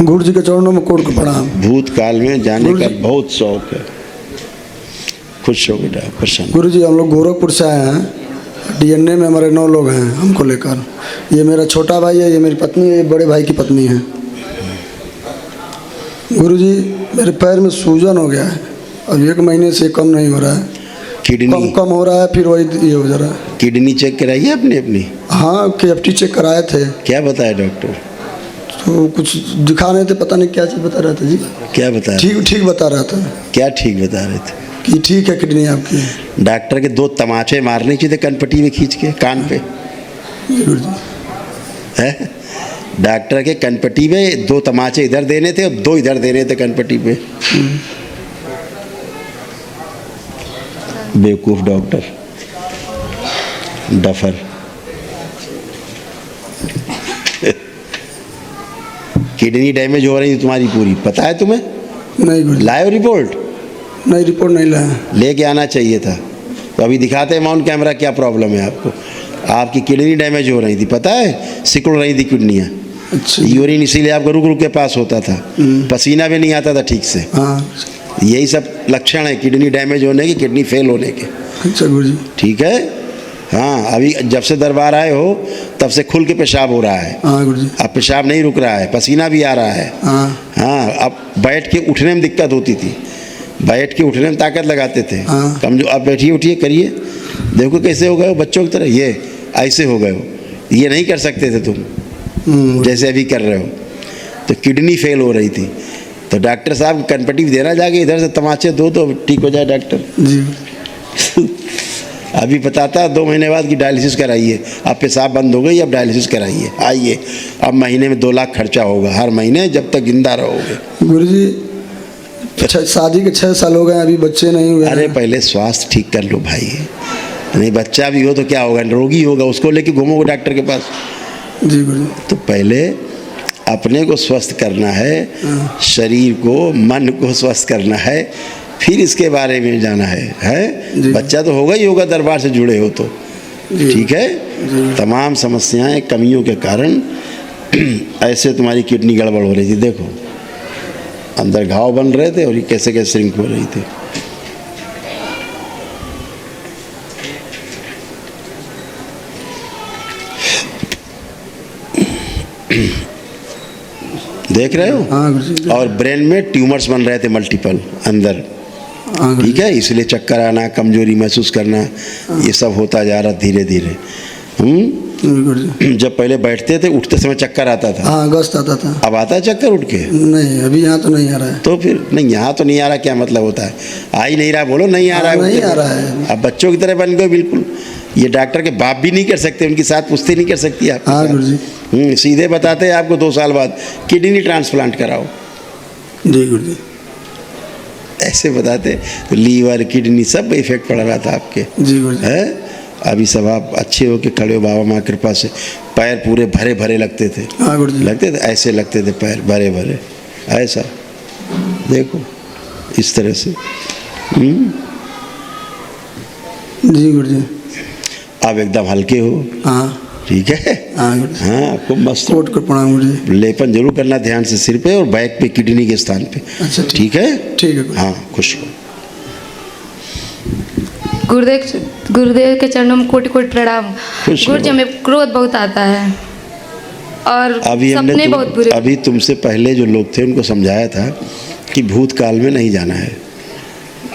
गुरु जी के चरणों में कोट के प्रणाम। भूतकाल में जाने का बहुत शौक है। खुश हो बेटा, प्रसन्न। गुरु जी हम लोग गोरखपुर से आए हैं। डीएनए में हमारे 9 लोग हैं हमको लेकर। ये मेरा छोटा भाई है, ये मेरी पत्नी है, ये बड़े भाई की पत्नी है। गुरु जी मेरे पैर में सूजन हो गया है, अब 1 महीने से कम नहीं हो रहा है। किडनी कम हो रहा है, फिर वही ये हो जा रहा है। किडनी चेक कराई है आपने अपनी? हाँ KFT चेक कराए थे। क्या बताया डॉक्टर? तो कुछ दिखा नहीं थे, पता नहीं क्या चीज़ बता रहा था जी। क्या बताया? ठीक बता रहा था। क्या ठीक बता रहे थे? कि ठीक है किडनी आपकी। डॉक्टर के 2 तमाचे मारने चाहिए कनपट्टी में खींच के कान पे। गुरु जी है डॉक्टर के कनपट्टी में 2 तमाचे इधर देने थे और 2 इधर देने थे कनपट्टी पे। बेवकूफ डॉक्टर, डफर। किडनी डैमेज हो रही थी तुम्हारी पूरी, पता है तुम्हें? नहीं गुरु जी। लाए रिपोर्ट? नहीं रिपोर्ट नहीं लाया। लेके आना चाहिए था। तो अभी दिखाते हैं माउंट कैमरा क्या प्रॉब्लम है आपको। आपकी किडनी डैमेज हो रही थी, पता है? सिकुड़ रही थी किडनियाँ। अच्छा। यूरिन इसीलिए आपका रुक रुक के पास होता था, पसीना भी नहीं आता था ठीक से। हाँ यही सब लक्षण है किडनी डैमेज होने के, किडनी फेल होने के। अच्छा गुरु जी। ठीक है। हाँ अभी जब से दरबार आए हो तब से खुल के पेशाब हो रहा है। हाँ गुरु जी। अब पेशाब नहीं रुक रहा है, पसीना भी आ रहा है। हाँ हाँ अब बैठ के उठने में दिक्कत होती थी, बैठ के उठने में ताकत लगाते थे। हाँ। कमजोर। अब बैठिए उठिए करिए, देखो कैसे हो गए हो बच्चों की तरह। ये ऐसे हो गए हो, ये नहीं कर सकते थे तुम जैसे अभी कर रहे हो। तो किडनी फेल हो रही थी, तो डॉक्टर साहब कनपट्टी देना जाके इधर से तमाचे दो तो ठीक हो जाए डॉक्टर जी। अभी बताता 2 महीने बाद कि डायलिसिस कराइए, अब पेशाब बंद हो गई, अब डायलिसिस कराइए। आइए अब महीने में 2 लाख खर्चा होगा हर महीने जब तक जिंदा रहोगे। गुरु जी शादी के 6 साल हो गए, अभी बच्चे नहीं हुए। अरे पहले स्वास्थ्य ठीक कर लो भाई, नहीं बच्चा भी हो तो क्या होगा, रोगी होगा, उसको लेके घूमोगे डॉक्टर के पास। जी गुरु जी। तो पहले अपने को स्वस्थ करना है, शरीर को मन को स्वस्थ करना है, फिर इसके बारे में जाना है? बच्चा तो होगा ही होगा, दरबार से जुड़े हो तो ठीक है। तमाम समस्याएं कमियों के कारण ऐसे तुम्हारी किडनी गड़बड़ हो रही थी। देखो अंदर घाव बन रहे थे और ये कैसे कैसे श्रिंक हो रही थी। देख रहे हो? हाँ गुरु जी। और ब्रेन में ट्यूमर्स बन रहे थे मल्टीपल अंदर। हाँ गुरु जी। ठीक है, इसलिए चक्कर आना, कमजोरी महसूस करना, ये सब होता जा रहा धीरे धीरे। गुरु जी। जब पहले बैठते थे उठते समय चक्कर आता था। हाँ गस्त आता था। अब आता है चक्कर उठ के? नहीं अभी यहाँ तो नहीं आ रहा है। तो फिर नहीं, यहाँ तो नहीं आ रहा क्या मतलब होता है? आ ही नहीं रहा, बोलो नहीं आ रहा है। नहीं आ रहा है। अब बच्चों की तरह बन गए बिल्कुल। ये डॉक्टर के बाप भी नहीं कर सकते, उनकी साथ पुश्ती नहीं कर सकती आप। हाँ गुरु जी। सीधे बताते हैं आपको 2 साल बाद किडनी ट्रांसप्लांट कराओ। जी गुरु जी। ऐसे बताते, तो लीवर किडनी सब पे इफेक्ट पड़ रहा था आपके। जी गुरु जी। है अभी सब आप अच्छे होके खड़े हो बाबा माँ कृपा से। पैर पूरे भरे भरे लगते थे। हाँ गुरु जी। लगते थे ऐसे, लगते थे पैर भरे भरे ऐसा। देखो इस तरह से। जी गुरु जी। आप एकदम हल्के हो। हाँ ठीक है। हाँ गुरु जी। हाँ खूब मस्त। कोट को प्रणाम गुरु जी। लेपन जरूर करना ध्यान से सिर पे और बैक पे किडनी के स्थान पे। अच्छा ठीक है। ठीक है गुरु। हाँ खुश हो। गुरुदेव के चरणों में कोटि कोटि प्रणाम। गुरु जी हमें क्रोध बहुत आता है और सपने बहुत बुरे। अभी तुमसे पहले जो लोग थे उनको समझाया था कि भूतकाल में नहीं जाना है।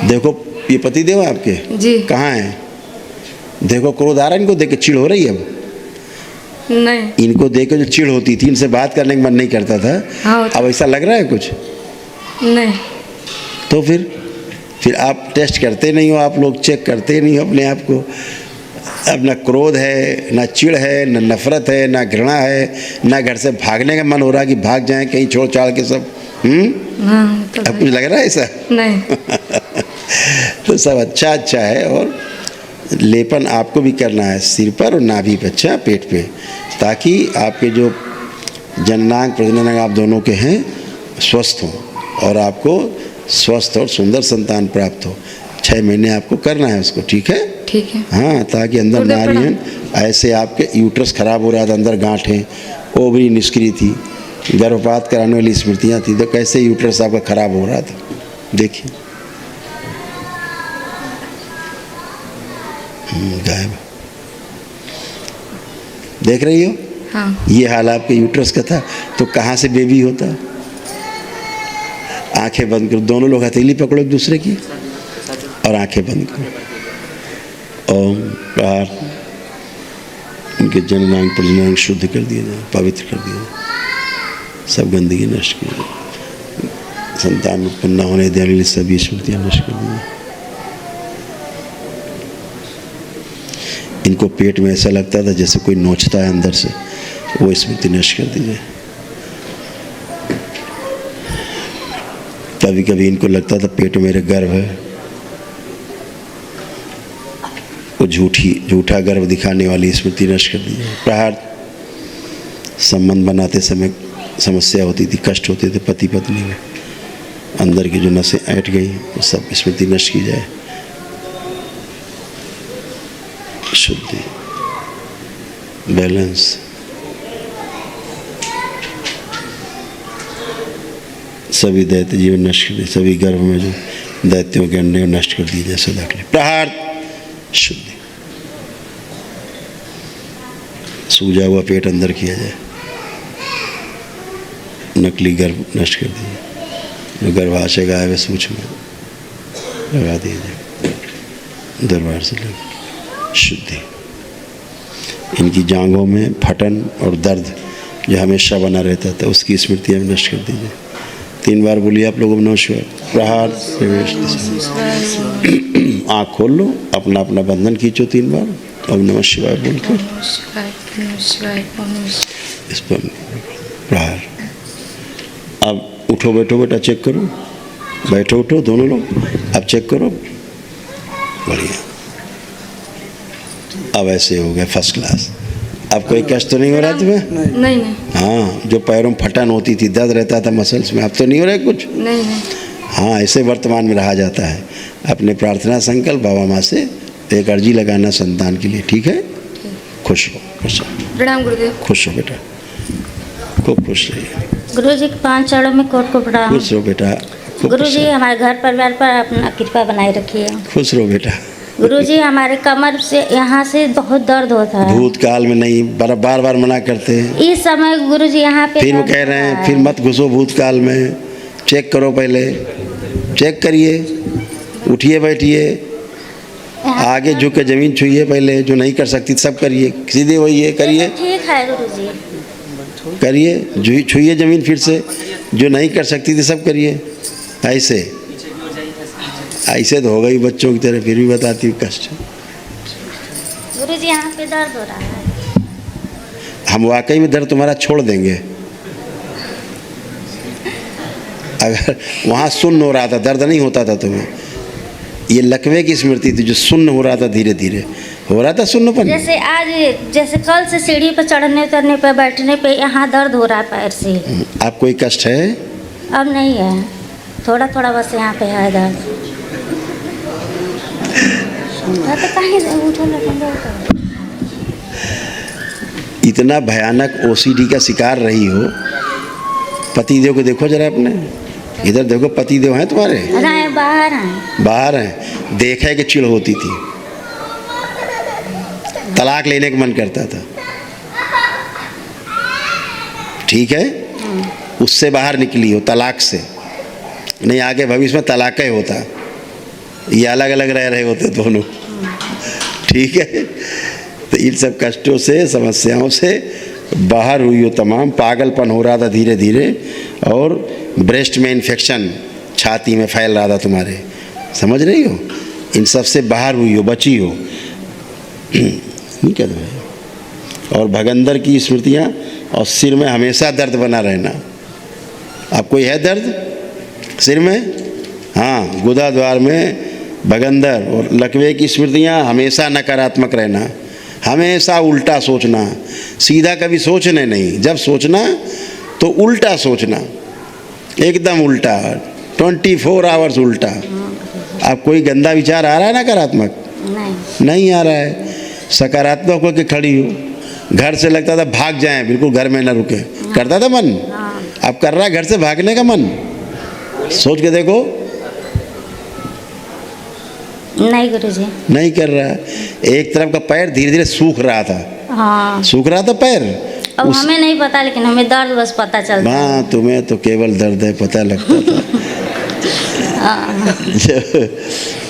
देखो ये पति देव आपके जी कहाँ हैं? देखो क्रोध आ रहा है इनको देख के, चिढ़ हो रही है अब? नहीं। इनको देख के जो चिढ़ होती थी, इनसे बात करने का मन नहीं करता था। हाँ, अब ऐसा लग रहा है कुछ? नहीं। तो फिर आप टेस्ट करते नहीं हो, आप लोग चेक करते नहीं हो अपने आप को। अब ना क्रोध है, ना चिढ़ है, ना नफरत है, ना घृणा है, ना घर से भागने का मन हो रहा कि भाग जाएं कहीं छोड़ छाड़ के सब। तो अब कुछ लग रहा है ऐसा? नहीं। तो सब अच्छा है। और लेपन आपको भी करना है सिर पर और नाभि पे, अच्छा पेट पे, ताकि आपके जो जननांग प्रजननांग आप दोनों के हैं स्वस्थ हों और आपको स्वस्थ और सुंदर संतान प्राप्त हो। 6 महीने आपको करना है उसको। ठीक है? ठीक है। हाँ, ताकि अंदर नारियन ऐसे आपके यूट्रस खराब हो रहा था, अंदर गांठें, ओवरी निष्क्रिय थी, गर्भपात कराने वाली स्मृतियाँ थी, तो कैसे यूट्रस आपका खराब हो रहा था, देखिए गायब। देख रही हो? हाँ। ये हाल आपके यूट्रस का था, तो कहाँ से बेबी होता? आंखें बंद करो, दोनों लोग हथेली पकड़ो एक दूसरे की और आंखें बंद करो। ओम प्रार उनके जननांग प्रजननांग शुद्ध कर दिया जाए, पवित्र कर दिया जाए, सब गंदगी नष्ट की जाए, संतान उत्पन्न न होने देने वाली सभी स्मृतियाँ नष्ट कर दी जाए। इनको पेट में ऐसा लगता था जैसे कोई नोचता है अंदर से, वो स्मृति नष्ट कर दी जाए। कभी कभी इनको लगता था पेट में मेरे गर्भ है, वो झूठा गर्भ दिखाने वाली स्मृति नष्ट कर दी जाए। प्रहार संबंध बनाते समय समस्या होती थी, कष्ट होते थे पति पत्नी में, अंदर की जो नसें ऐंठ गई वो सब स्मृति नष्ट की जाए। शुद्धि, बैलेंस, सभी दैत्य जीवन नष्ट कर दिए, सभी गर्भ में जो दैत्यों के अंडे नष्ट कर दिए जैसे दाखिले। प्रहार शुद्धि, सूजा हुआ पेट अंदर किया जाए, नकली गर्भ नष्ट कर दिए, जो गर्भाशय गायब है सूक्ष्म लगा दिए जाए दरबार से लगा। शुद्धि, इनकी जांघों में फटन और दर्द जो हमेशा बना रहता था उसकी स्मृतियाँ नष्ट कर दीजिए। 3 बार बोलिए आप लोगों में नमस्कार। प्रहार प्रवेश, आँख खोल लो, अपना अपना बंधन खींचो 3 बार, अब नमः शिवाय बोलकर इस पर प्रहार। अब उठो बैठो बेटा, चेक करो, बैठो उठो दोनों लोग, अब चेक करो, बढ़िया, अब ऐसे हो गए फर्स्ट क्लास। अब कोई कष्ट तो नहीं हो रहा तुम्हें? नहीं। हाँ, जो पैरों में फटन होती थी, दर्द रहता था मसल्स में, अब तो नहीं हो रहा है कुछ? नहीं। हाँ, ऐसे वर्तमान में रहा जाता है। अपने प्रार्थना संकल्प बाबा माँ से एक अर्जी लगाना संतान के लिए, ठीक है? खुश रहो, खुश रहो। प्रणाम गुरुदेव। खुश रहो बेटा, खूब खुश रहिए। गुरु जी के 5 चरणों में कोट को प्रणाम। खुश रहो बेटा। गुरु जी हमारे घर परिवार पर अपना कृपा बनाए रखिए। खुश रहो बेटा। गुरुजी हमारे कमर से यहाँ से बहुत दर्द होता है। भूतकाल में नहीं, बार बार मना करते हैं। इस समय गुरुजी यहाँ पे फिर वो कह रहे हैं फिर मत घुसो भूतकाल में, चेक करो, पहले चेक करिए, उठिए बैठिए, आगे झुक के जमीन छुइए, पहले जो नहीं कर सकती सब करिए, सीधे होइए, करिए। ठीक है गुरुजी, करिए, छुइए जमीन, फिर से जो नहीं कर सकती थी सब करिए। ऐसे तो हो गई बच्चों की तरह, फिर भी बताती हूँ कष्ट। गुरुजी यहाँ पे दर्द हो रहा है। हम वाकई में दर्द तुम्हारा छोड़ देंगे। अगर वहाँ सुन्न हो रहा था, दर्द नहीं होता था तुम्हें, ये लकवे की स्मृति थी जो सुन्न हो रहा था, धीरे धीरे हो रहा था सुन्नपन। जैसे आज, जैसे कल से सीढ़ी पर चढ़ने उतरने पे, बैठने पे यहाँ दर्द हो रहा है पैर से। आप कोई कष्ट है? अब नहीं है, थोड़ा थोड़ा बस यहाँ पे है दर्द। इतना भयानक ओसीडी का शिकार रही हो, पतिदेव को देखो जरा अपने, इधर देखो, पतिदेव हैं तुम्हारे? बाहर हैं। बाहर हैं। देखा कि चिढ़ होती थी, तलाक लेने का मन करता था, ठीक है? उससे बाहर निकली हो, तलाक से नहीं, आगे भविष्य में तलाक ही होता, ये अलग अलग रह रहे होते दोनों, ठीक है? तो इन सब कष्टों से, समस्याओं से बाहर हुई हो तमाम। पागलपन हो रहा था धीरे धीरे, और ब्रेस्ट में इन्फेक्शन छाती में फैल रहा था तुम्हारे, समझ रही हो? इन सब से बाहर हुई हो, बची हो, नहीं कहते भाई। और भगंदर की स्मृतियाँ, और सिर में हमेशा दर्द बना रहना। आप कोई है दर्द सिर में? हाँ, गुदा द्वार में भगंदर और लकवे की स्मृतियाँ, हमेशा नकारात्मक रहना, हमेशा उल्टा सोचना, सीधा कभी सोचने नहीं, जब सोचना तो उल्टा सोचना, एकदम उल्टा, 24 आवर्स उल्टा। अब कोई गंदा विचार आ रहा है नकारात्मक? नहीं आ रहा है। सकारात्मक होकर खड़ी हो, घर से लगता था भाग जाएं, बिल्कुल घर में ना रुके, करता था मन। अब कर रहा है घर से भागने का मन? सोच के देखो। नहीं गुरुजी। नहीं कर रहा। एक तरफ का पैर धीरे धीरे सूख रहा था। हाँ। सूख रहा था पैर। अब हमें नहीं पता, लेकिन हमें दर्द बस पता चलता है। हाँ, तुम्हें तो केवल दर्द है पता लगता था।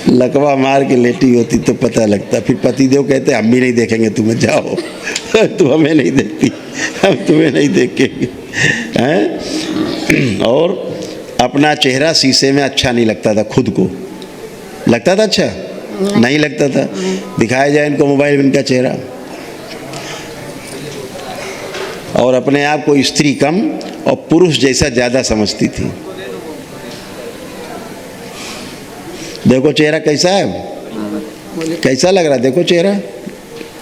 लकवा मार के लेटी होती तो पता लगता। फिर पतिदेव कहते हम भी नहीं देखेंगे तुम्हें, जाओ। तुम हमें नहीं देखती, हम तुम्हें नहीं देखेंगे, हैं? और अपना चेहरा शीशे में अच्छा नहीं लगता था। खुद को लगता था अच्छा? नहीं लगता था। दिखाया जाए इनको मोबाइल में इनका चेहरा, और अपने आप को स्त्री कम और पुरुष जैसा ज़्यादा समझती थी। देखो चेहरा कैसा है, कैसा लग रहा है? देखो चेहरा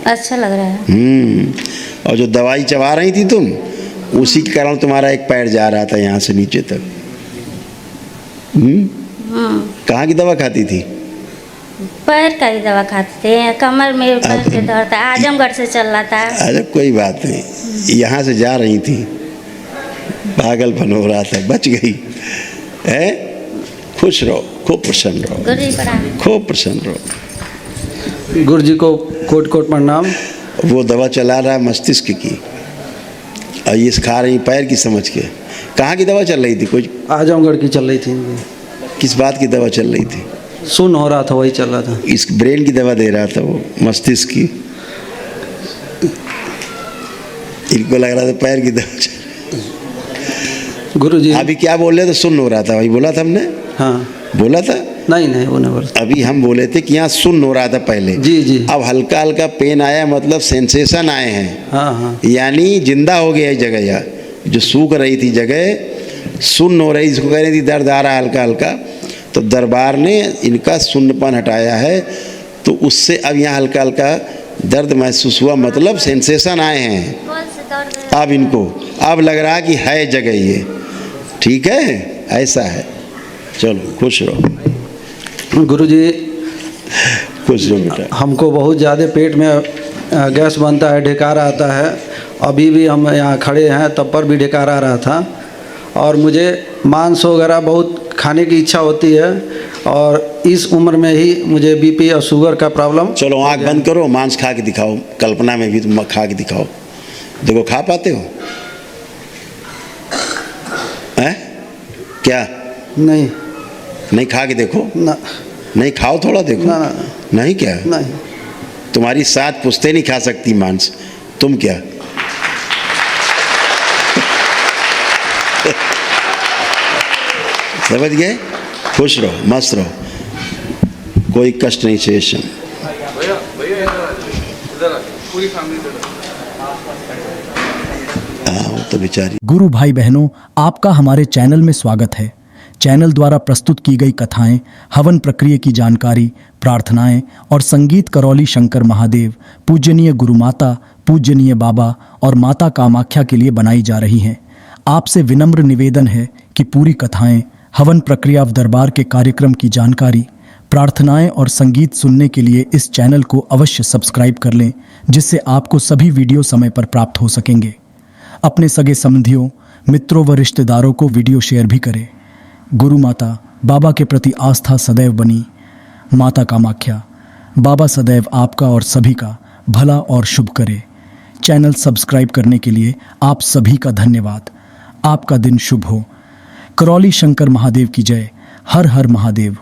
अच्छा लग रहा है। और जो दवाई चबा रही थी तुम, उसी के कारण तुम्हारा एक पैर जा रहा था यहाँ से नीचे तक। कहाँ की दवा खाती थी? पैर का ही दवा खाते थे, कमर में पैर के दर्द था, आजमगढ़ से चल रहा था। अरे कोई बात नहीं, यहाँ से जा रही थी, पागलपन हो रहा था, बच गई है। खुश रहो, खूब प्रसन्न रहो, गुरुजी प्रणाम। खूब प्रसन्न रहो। गुरु जी को कोट कोट प्रणाम। वो दवा चला रहा है मस्तिष्क की, और ये खा रही पैर की समझ के। कहाँ की दवा चल रही थी? कुछ आजमगढ़ की चल रही थी। किस बात की दवा चल रही थी? सुन हो रहा था, वही चल रहा था। इस ब्रेन की दवा दे रहा था वो, मस्तिष्क की। इनको लग रहा था पैर की दवा चल। गुरु जी अभी क्या बोल रहे थे? सुन हो रहा था, वही बोला था हमने। हाँ, बोला था? नहीं वो नहीं बोला। अभी हम बोले थे कि यहाँ सुन हो रहा था पहले। जी। अब हल्का हल्का पेन आया, मतलब सेंसेशन आए हैं। हाँ। यानी जिंदा हो गया जगह, या जो सूख रही थी जगह सुन्न हो रही, इसको कह रही थी दर्द आ रहा है हल्का हल्का, तो दरबार ने इनका सुन्नपन हटाया है, तो उससे अब यहाँ हल्का हल्का दर्द महसूस हुआ, मतलब सेंसेशन आए हैं। अब इनको अब लग रहा कि है जगह ये, ठीक है, ऐसा है। चलो खुश रहो। गुरु जी खुश रहो बेटा। हमको बहुत ज़्यादा पेट में गैस बनता है, ढिकार आता है। अभी भी हम यहाँ खड़े हैं, तब पर भी ढिकार आ रहा था। और मुझे मांस वगैरह बहुत खाने की इच्छा होती है, और इस उम्र में ही मुझे बीपी और शुगर का प्रॉब्लम। चलो आँख बंद करो, मांस खा के दिखाओ, कल्पना में भी तुम खा के दिखाओ। देखो खा पाते हो? हैं? क्या नहीं खा के देखो ना। नहीं खाओ, थोड़ा देखो ना। नहीं क्या? नहीं। तुम्हारी 7 पुश्तें नहीं खा सकती मांस, तुम क्या? समझ गए? खुश रहो, मस्त रहो, कोई कष्ट नहीं शेष। हाँ तो बेचारी। गुरु भाई बहनों, आपका हमारे चैनल में स्वागत है। चैनल द्वारा प्रस्तुत की गई कथाएं, हवन प्रक्रिया की जानकारी, प्रार्थनाएं और संगीत करौली शंकर महादेव, पूजनीय गुरु माता, पूजनीय बाबा और माता कामाख्या के लिए बनाई जा रही हैं। आपसे विनम्र निवेदन है कि पूरी कथाएं, हवन प्रक्रिया दरबार के कार्यक्रम की जानकारी, प्रार्थनाएं और संगीत सुनने के लिए इस चैनल को अवश्य सब्सक्राइब कर लें, जिससे आपको सभी वीडियो समय पर प्राप्त हो सकेंगे। अपने सगे संबंधियों, मित्रों व रिश्तेदारों को वीडियो शेयर भी करें। गुरु माता बाबा के प्रति आस्था सदैव बनी। माता कामाख्या बाबा सदैव आपका और सभी का भला और शुभ करे। चैनल सब्सक्राइब करने के लिए आप सभी का धन्यवाद। आपका दिन शुभ हो। करौली शंकर महादेव की जय। हर हर महादेव।